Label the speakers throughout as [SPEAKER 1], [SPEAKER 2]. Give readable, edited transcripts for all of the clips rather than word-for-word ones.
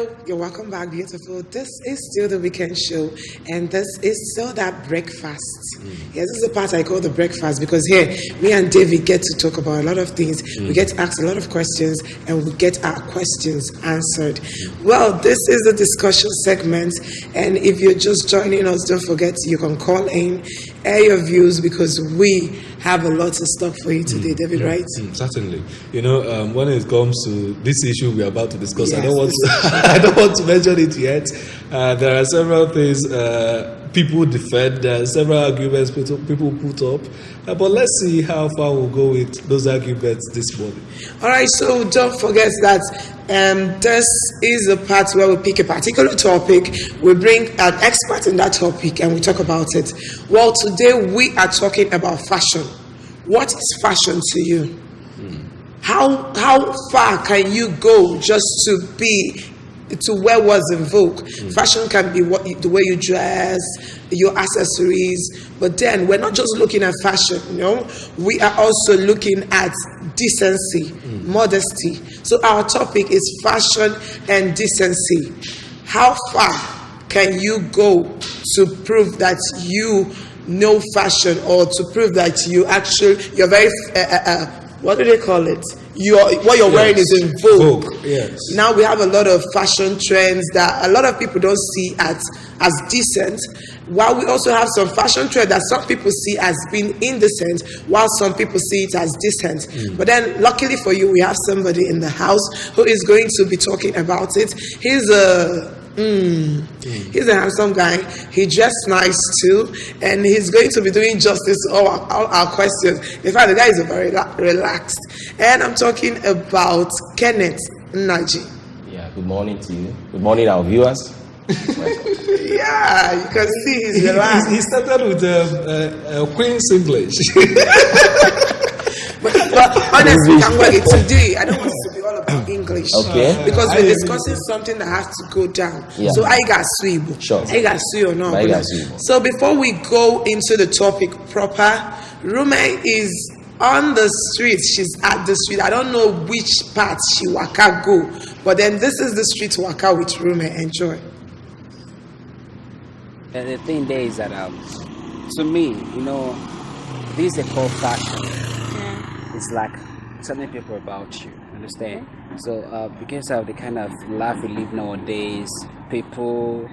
[SPEAKER 1] Hello, you're welcome back, beautiful. This is still the weekend show, and this is still that breakfast. Yes, this is the part I call the breakfast because here, me and David get to talk about a lot of things. We get to ask a lot of questions, and we get our questions answered. Well, this is the discussion segment, and if you're just joining us, don't forget you can call in, air your views because we have a lot of stuff for you today, David, right?
[SPEAKER 2] Certainly. When it comes to this issue we are about to discuss,
[SPEAKER 1] Yes,
[SPEAKER 2] I don't want to mention it yet. There are several things people defend. There are several arguments people put up. But let's see how far we'll go with those arguments this morning.
[SPEAKER 1] All right, so don't forget that this is a part where we pick a particular topic, we bring an expert in that topic, and we talk about it. Well, today we are talking about fashion. What is fashion to you? How far can you go just to wear what's in vogue? Fashion can be the way you dress, your accessories, but then we're not just looking at fashion, we are also looking at decency, modesty. So our topic is fashion and decency. How far can you go to prove that you know fashion, or to prove that you're very what do they call it? What you're wearing is in vogue.
[SPEAKER 2] Yes.
[SPEAKER 1] Now we have a lot of fashion trends that a lot of people don't see as decent, while we also have some fashion trends that some people see as being indecent, while some people see it as decent. But then luckily for you, we have somebody in the house who is going to be talking about it. He's a handsome guy. He dressed nice too, and he's going to be doing justice to all our questions. In fact, the guy is very relaxed. And I'm talking about Kenneth Naji.
[SPEAKER 3] Yeah, good morning to you. Good morning, our viewers.
[SPEAKER 1] Yeah, you can see he's relaxed.
[SPEAKER 2] He started with Queen's English.
[SPEAKER 1] But honestly, today I don't want it to be all about English.
[SPEAKER 3] Okay.
[SPEAKER 1] Because we're discussing something that has to go down.
[SPEAKER 3] Yeah.
[SPEAKER 1] So I got sweep.
[SPEAKER 3] Sure.
[SPEAKER 1] I got sweep or not.
[SPEAKER 3] I got sweep.
[SPEAKER 1] So before we go into the topic proper, Rume is on the street. She's at the street. I don't know which part she waka go, but then this is the street waka with Rume. Enjoy.
[SPEAKER 4] And the thing there is that to me, this is called fashion. It's like telling people about you, understand? So because of the kind of life we live nowadays, people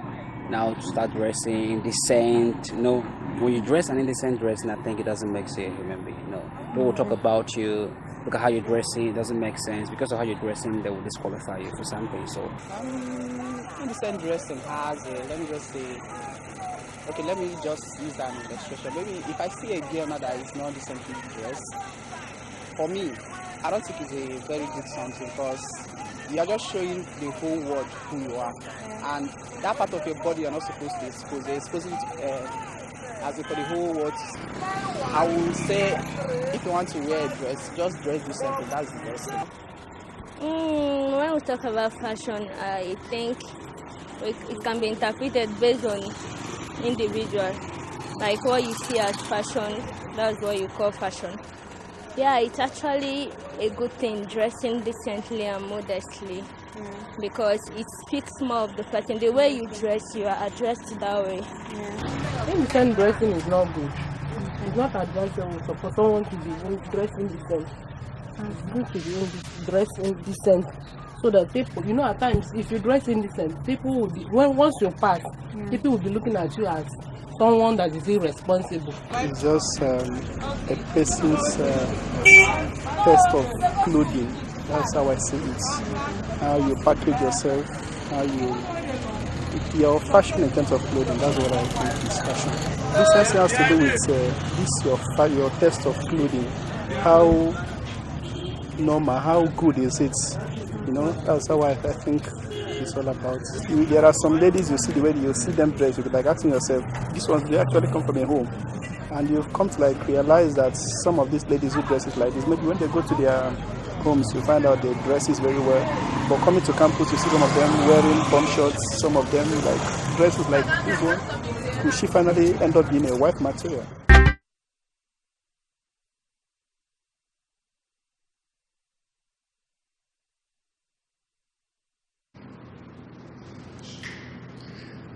[SPEAKER 4] now start dressing decent. When you dress an indecent dress, I think it doesn't make you a human being. People will talk about you. Look at how you're dressing. It doesn't make sense. Because of how you're dressing, they will disqualify you for something. So indecent dressing has let me just say. Okay, let me just use that as an illustration. Maybe if I see a girl now that is not decently dressed, for me, I don't think it's a very good something, because you are just showing the whole world who you are. And that part of your body you're not supposed to expose. They're exposing as for the whole world. I will say, if you want to wear a dress, just dress decently. That's the best thing.
[SPEAKER 5] When we talk about fashion, I think it can be interpreted based on individual. Like what you see as fashion, that's what you call fashion. Yeah, it's actually a good thing, dressing decently and modestly, because it speaks more of the person. The way you dress, you are addressed that way.
[SPEAKER 6] Indecent dressing is not good. It's not advisable for someone to be dressing decent. It's good to be dressing decent, so that people, at times, if you dress indecent, people will be, once you pass, people will be looking at you as someone that is irresponsible.
[SPEAKER 7] It's just a person's test of clothing. That's how I see it. How you package yourself, your fashion in terms of clothing. That's what I think is fashion. This has to do with your test of clothing. How normal, how good is it? That's how I think it's all about. There are some ladies, you see the way you see them dress, you'll be like asking yourself, this ones, they actually come from a home. And you've come to realize that some of these ladies who dresses like this, maybe when they go to their homes, you find out they dresses very well. But coming to campus, you see some of them wearing bomb shorts, some of them dresses like this one. Will she finally end up being a wife material?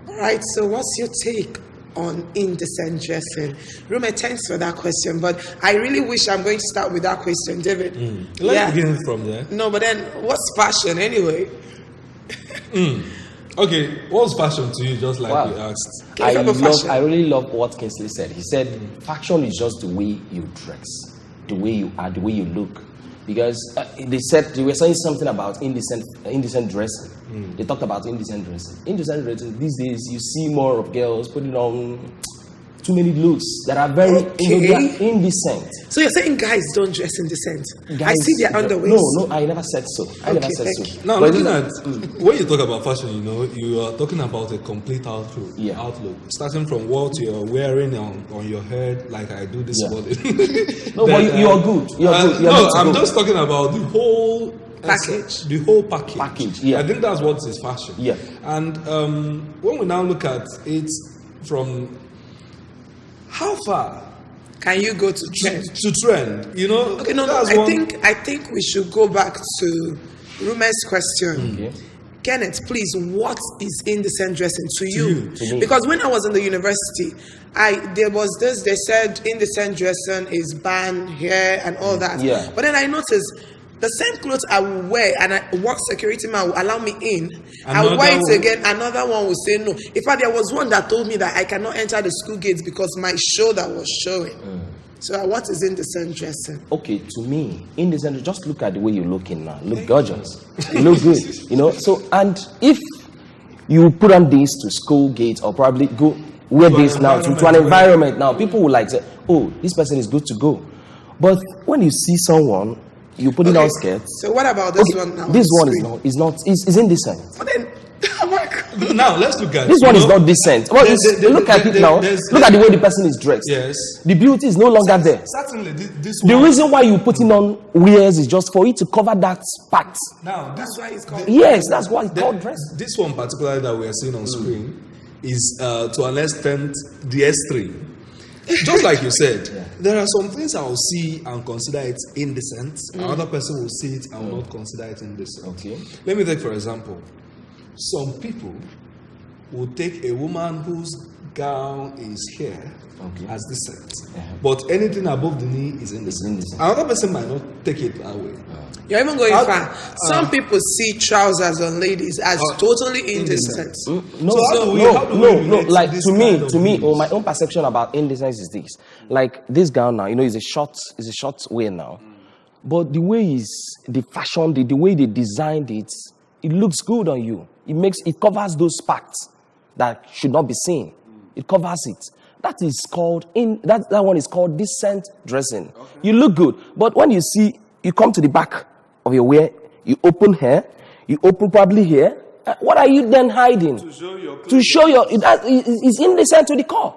[SPEAKER 1] Right, so what's your take on indecent dressing? Ruma, thanks for that question, but I really wish I'm going to start with that question, David.
[SPEAKER 2] Let's begin from there.
[SPEAKER 1] No, but then what's fashion anyway?
[SPEAKER 2] Okay, what's fashion to you, just like
[SPEAKER 3] Wow.
[SPEAKER 2] we asked?
[SPEAKER 3] I really love what Kingsley said. He said, fashion is just the way you dress, the way you are, the way you look. Because they were saying something about indecent dressing. They talked about indecent dressing. Indecent dressing, these days, you see more of girls putting on too many looks that are very they are indecent.
[SPEAKER 1] So you're saying guys don't dress indecent? I
[SPEAKER 3] Guys,
[SPEAKER 1] see their underwear.
[SPEAKER 3] No, I never said so. I never said
[SPEAKER 1] thank
[SPEAKER 3] so.
[SPEAKER 2] Now,
[SPEAKER 3] But
[SPEAKER 2] looking at when you talk about fashion, you are talking about a complete outlook.
[SPEAKER 3] Yeah.
[SPEAKER 2] Starting from what you're wearing on your head, like I do this morning.
[SPEAKER 3] No, but you're good. You're good. You're
[SPEAKER 2] No,
[SPEAKER 3] good to
[SPEAKER 2] I'm
[SPEAKER 3] go.
[SPEAKER 2] just talking about the whole
[SPEAKER 1] Package.
[SPEAKER 2] The whole package.
[SPEAKER 3] Package, yeah.
[SPEAKER 2] I think that's what is fashion.
[SPEAKER 3] Yeah.
[SPEAKER 2] And when we now look at it from how far
[SPEAKER 1] Can you go to trend?
[SPEAKER 2] to trend,
[SPEAKER 1] Okay, no.
[SPEAKER 2] that's
[SPEAKER 1] I
[SPEAKER 2] one-
[SPEAKER 1] think we should go back to Ruma's question.
[SPEAKER 3] Okay.
[SPEAKER 1] Kenneth, please, what is indecent dressing to you?
[SPEAKER 3] To me.
[SPEAKER 1] Because when I was in the university, they said indecent dressing is banned here and all that.
[SPEAKER 3] Yeah.
[SPEAKER 1] But then I noticed the same clothes I will wear and what security man will allow me in, I will wear it again, another one will say no. In fact, there was one that told me that I cannot enter the school gates because my shoulder was showing. So what is indecent dressing?
[SPEAKER 3] Okay, to me, indecent, just look at the way you're looking now. Look gorgeous. You look good, So, and if you put on this to school gates or probably go wear this now to an environment now, people will like say, oh, this person is good to go. But when you see someone, you put it on skirts.
[SPEAKER 1] So what about this one now?
[SPEAKER 3] This
[SPEAKER 1] on
[SPEAKER 3] one
[SPEAKER 1] screen?
[SPEAKER 3] is indecent.
[SPEAKER 1] But then,
[SPEAKER 2] now let's look at
[SPEAKER 3] This one is not decent. Well, look at it now.
[SPEAKER 2] there's-
[SPEAKER 3] Look at the way the person is dressed.
[SPEAKER 2] Yes.
[SPEAKER 3] The beauty is no longer there.
[SPEAKER 2] Certainly, this
[SPEAKER 3] The
[SPEAKER 2] one.
[SPEAKER 3] reason why you putting on wears is just for it to cover that part.
[SPEAKER 2] Now,
[SPEAKER 1] that's why it's called.
[SPEAKER 3] Yes, that's why it's called dress.
[SPEAKER 2] This one particularly that we are seeing on screen is to an extent the extreme. Just like you said, there are some things I will see and consider it indecent. Another person will see it and will not consider it indecent.
[SPEAKER 3] Okay.
[SPEAKER 2] Let me take for example, some people will take a woman whose gown is here as decent, but anything above the knee is indecent. Another person might not take it that way.
[SPEAKER 1] You're even going far. Some people see trousers on ladies as totally indecent.
[SPEAKER 3] No,
[SPEAKER 2] So how do we relate
[SPEAKER 3] Like
[SPEAKER 2] this
[SPEAKER 3] to
[SPEAKER 2] kind of
[SPEAKER 3] me,
[SPEAKER 2] views?
[SPEAKER 3] my own perception about indecence is this: like this gown now, is a short wear now, but the way the fashion, the way they designed it, it looks good on you. It covers those parts that should not be seen. It covers it. That is called that one is called decent dressing. You look good, but when you come to the back of your wear, you open here, you open probably here. What are you then hiding? To show your it's indecent to the core.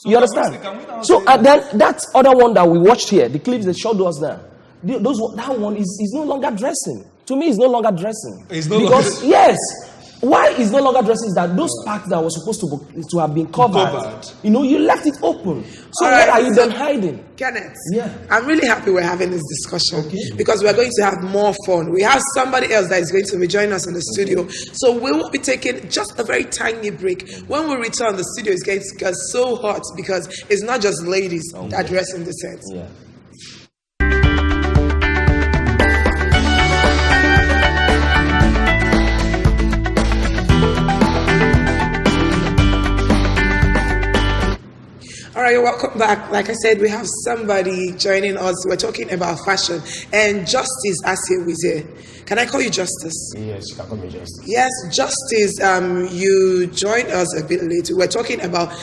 [SPEAKER 3] You understand? So then that other one that we watched here, the clips that showed us there, that one is no longer dressing. To me, it's no longer dressing. Because yes. Why is no longer dressing is that those parts that were supposed to have been covered, you left it open. So
[SPEAKER 1] All
[SPEAKER 3] what
[SPEAKER 1] right,
[SPEAKER 3] are you then hiding?
[SPEAKER 1] Kenneth,
[SPEAKER 3] Yeah.
[SPEAKER 1] I'm really happy we're having this discussion because we're going to have more fun. We have somebody else that is going to be joining us in the studio. So we will be taking just a very tiny break. When we return, the studio is going to get so hot because it's not just ladies that dress in the set.
[SPEAKER 3] Yeah.
[SPEAKER 1] All right, welcome back. Like I said, we have somebody joining us. We're talking about fashion and Justice Asieweze. Can I call you Justice?
[SPEAKER 8] Yes, you can call me Justice.
[SPEAKER 1] Yes, Justice. You joined us a bit late. We're talking about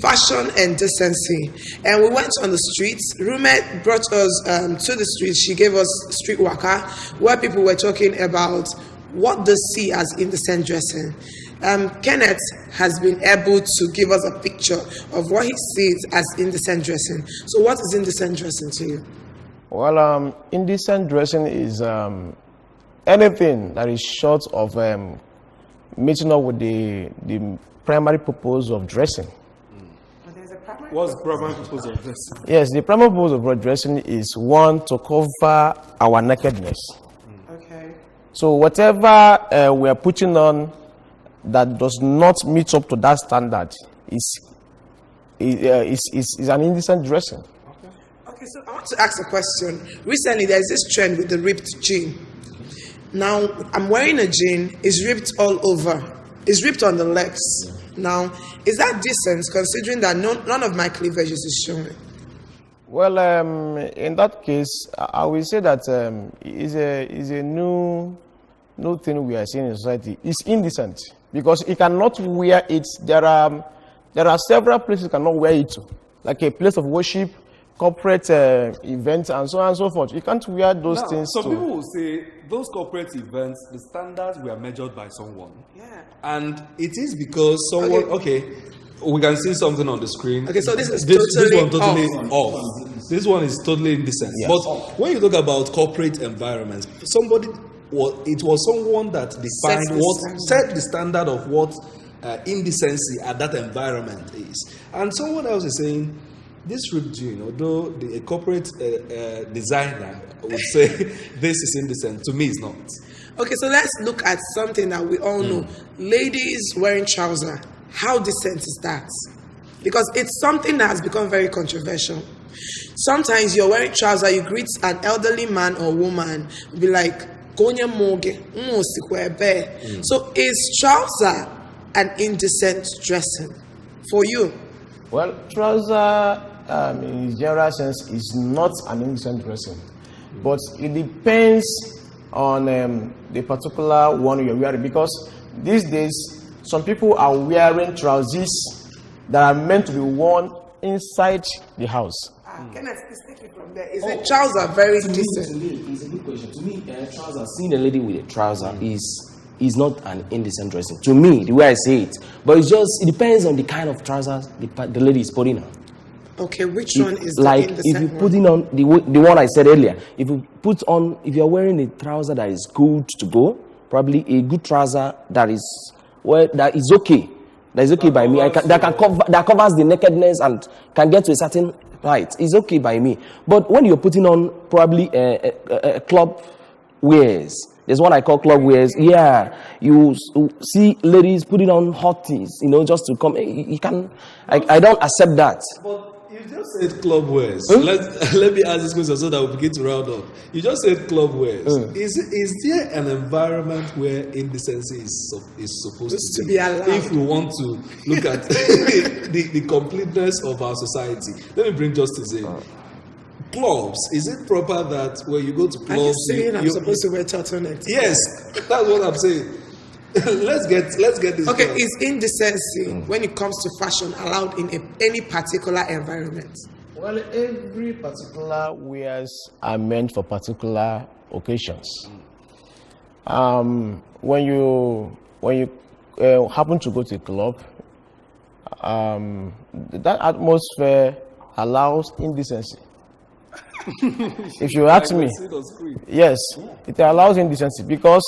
[SPEAKER 1] fashion and decency, and we went on the streets. Rumet brought us to the streets. She gave us street waka, where people were talking about what they see as indecent dressing. Kenneth has been able to give us a picture of what he sees as indecent dressing. So what is indecent dressing to you?
[SPEAKER 8] Well, indecent dressing is anything that is short of meeting up with the primary purpose of dressing.
[SPEAKER 7] What's the primary purpose of this?
[SPEAKER 8] Yes, the primary purpose of dressing is one, to cover our nakedness.
[SPEAKER 1] Okay.
[SPEAKER 8] So whatever we are putting on that does not meet up to that standard is an indecent dressing.
[SPEAKER 1] Okay, so I want to ask a question. Recently, there's this trend with the ripped jean. Now, I'm wearing a jean, it's ripped all over. It's ripped on the legs. Now, is that decent considering that none of my cleavage is showing?
[SPEAKER 8] Well, in that case, I will say that is a new thing we are seeing in society. It's indecent because you cannot wear it. There are several places you cannot wear it to, like a place of worship, corporate events, and so on and so forth. You can't wear those things.
[SPEAKER 2] Some people will say those corporate events, the standards were measured by someone.
[SPEAKER 1] Yeah.
[SPEAKER 2] And it is because someone, okay, we can see something on the screen.
[SPEAKER 1] Okay, so this is
[SPEAKER 2] this
[SPEAKER 1] totally
[SPEAKER 2] one totally off. This one is totally indecent.
[SPEAKER 8] Yes.
[SPEAKER 2] But when you talk about corporate environments, it was someone that defined set the standard of what indecency at that environment is. And someone else is saying, this ripped jean, although a corporate designer would say this is indecent, to me it's not.
[SPEAKER 1] Okay, so let's look at something that we all know. Ladies wearing trousers, how decent is that? Because it's something that has become very controversial. Sometimes you're wearing trousers, you greet an elderly man or woman, be like, Gonya moge, So is trouser an indecent dressing for you?
[SPEAKER 8] Well, trouser, in general sense, is not an indecent dressing, but it depends on the particular one you're wearing. Because these days, some people are wearing trousers that are meant to be worn inside the house.
[SPEAKER 1] Kenneth, take it from there. Is a trouser very decent?
[SPEAKER 3] To me, it's a good question. To me, trouser, seeing a lady with a trouser is not an indecent dressing. To me, the way I say it, but it depends on the kind of trousers the lady is putting on.
[SPEAKER 1] Okay, which one is
[SPEAKER 3] like
[SPEAKER 1] the indecent
[SPEAKER 3] if you
[SPEAKER 1] one?
[SPEAKER 3] putting on the one I said earlier, if you're wearing a trouser that is good to go, probably a good trouser that is okay. That is okay by me. That covers the nakedness and can get to a certain height. It's okay by me. But when you're putting on probably a club wears, there's one I call club wears. Yeah, you see ladies putting on hotties, just to come. You can. I don't accept that.
[SPEAKER 2] But you just said club wears. Let me ask this question so that we begin to round up. You just said club wears. Is there an environment where indecency is supposed to be
[SPEAKER 1] allowed?
[SPEAKER 2] If we want to look at the completeness of our society, let me bring justice in. Clubs, is it proper that when you go to clubs,
[SPEAKER 1] are you saying I'm supposed to wear turtlenecks?
[SPEAKER 2] Yes, that's what I'm saying. let's get this.
[SPEAKER 1] Okay,
[SPEAKER 2] down.
[SPEAKER 1] is indecency when it comes to fashion allowed in any particular environment?
[SPEAKER 8] Well, every particular wears are meant for particular occasions. When you happen to go to a club, that atmosphere allows indecency. If you ask me, yes, it allows indecency because,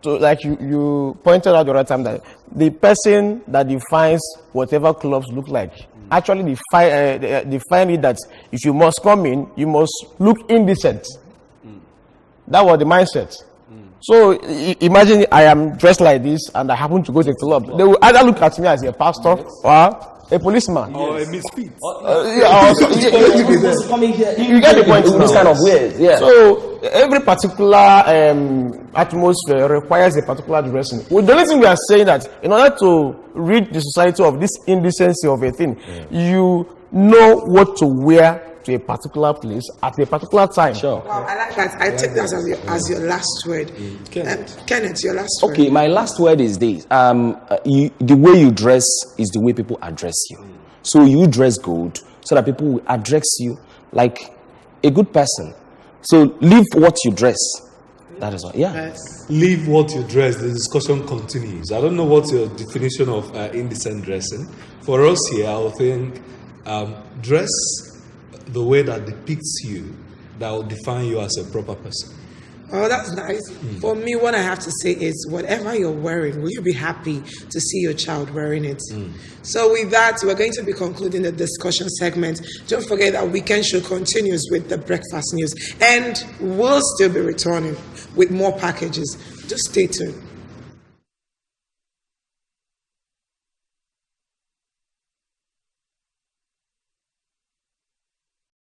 [SPEAKER 8] like you pointed out the other time, that the person that defines whatever clubs look like actually define it that if you must come in, you must look indecent. That was the mindset. So imagine I am dressed like this and I happen to go to a club. They will either look at me as a pastor or a policeman.
[SPEAKER 2] Or a misfit.
[SPEAKER 8] You get the point.
[SPEAKER 3] This kind of weird, yeah.
[SPEAKER 8] So every particular atmosphere requires a particular dressing. Well, the only thing we are saying that in order to rid the society of this indecency of a thing, you know what to wear to a particular place at a particular time.
[SPEAKER 3] Sure.
[SPEAKER 1] Wow, I like that. I take that as your last word. Kenneth, your last word.
[SPEAKER 3] Okay, my last word is this. The way you dress is the way people address you. So you dress good so that people will address you like a good person. So leave what you dress. That is all. Yeah.
[SPEAKER 1] Yes.
[SPEAKER 2] Leave what you dress. The discussion continues. I don't know what's your definition of indecent dressing. For us here, I would think dress the way that depicts you, that will define you as a proper person.
[SPEAKER 1] Oh, that's nice. For me, what I have to say is, whatever you're wearing, will you be happy to see your child wearing it? So with that, we're going to be concluding the discussion segment. Don't forget that Weekend Show continues with the breakfast news. And we'll still be returning with more packages. Just stay tuned.